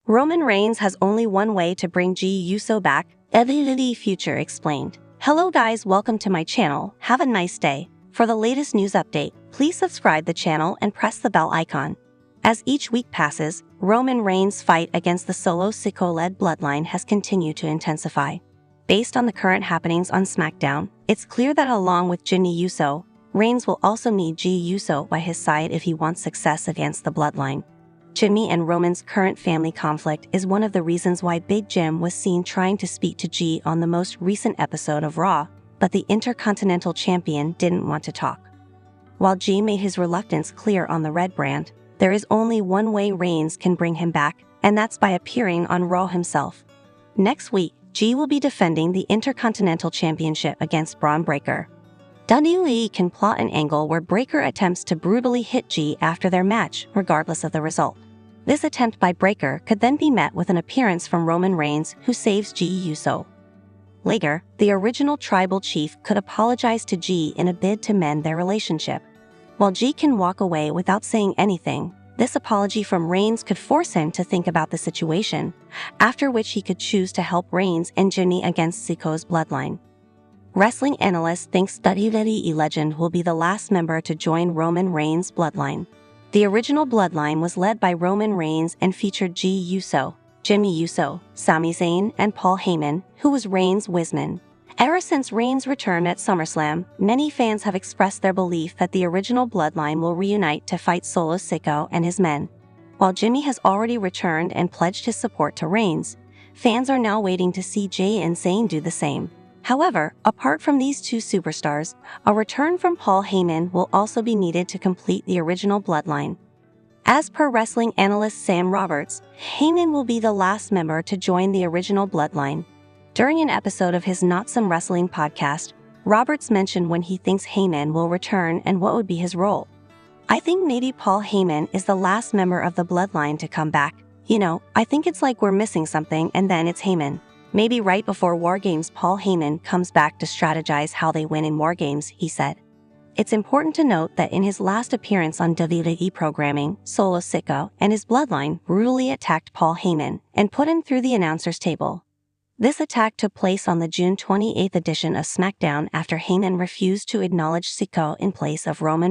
Roman Reigns has only one way to bring Jey Uso back, WWE Future explained. Hello guys, welcome to my channel, have a nice day. For the latest news update, please subscribe the channel and press the bell icon. As each week passes, Roman Reigns' fight against the Solo Sikoa-led bloodline has continued to intensify. Based on the current happenings on SmackDown, it's clear that along with Jey Uso, Reigns will also need Jey Uso by his side if he wants success against the bloodline. Jimmy and Roman's current family conflict is one of the reasons why Big Jim was seen trying to speak to Jey on the most recent episode of Raw, but the Intercontinental Champion didn't want to talk. While Jey made his reluctance clear on the Red brand, there is only one way Reigns can bring him back, and that's by appearing on Raw himself. Next week, Jey will be defending the Intercontinental Championship against Braun Breaker. WWE can plot an angle where Breaker attempts to brutally hit Jey after their match, regardless of the result. This attempt by Breaker could then be met with an appearance from Roman Reigns, who saves Jey Uso. Later, the original tribal chief could apologize to Jey in a bid to mend their relationship. While Jey can walk away without saying anything, this apology from Reigns could force him to think about the situation, after which he could choose to help Reigns and Jimmy against Sikoa's bloodline. Wrestling analyst thinks WWE legend will be the last member to join Roman Reigns' bloodline. The original bloodline was led by Roman Reigns and featured Jey Uso, Jimmy Uso, Sami Zayn, and Paul Heyman, who was Reigns' Wisman. Ever since Reigns' return at SummerSlam, many fans have expressed their belief that the original bloodline will reunite to fight Solo Sikoa and his men. While Jimmy has already returned and pledged his support to Reigns, fans are now waiting to see Jey and Zayn do the same. However, apart from these two superstars, a return from Paul Heyman will also be needed to complete the original bloodline. As per wrestling analyst Sam Roberts, Heyman will be the last member to join the original bloodline. During an episode of his Not Some Wrestling podcast, Roberts mentioned when he thinks Heyman will return and what would be his role. I think maybe Paul Heyman is the last member of the bloodline to come back. I think it's like we're missing something and then it's Heyman. Maybe right before War Games, Paul Heyman comes back to strategize how they win in War Games, he said. It's important to note that in his last appearance on WWE programming, Solo Sikoa and his bloodline brutally attacked Paul Heyman and put him through the announcer's table. This attack took place on the June 28th edition of SmackDown after Heyman refused to acknowledge Sikoa in place of Roman Reigns.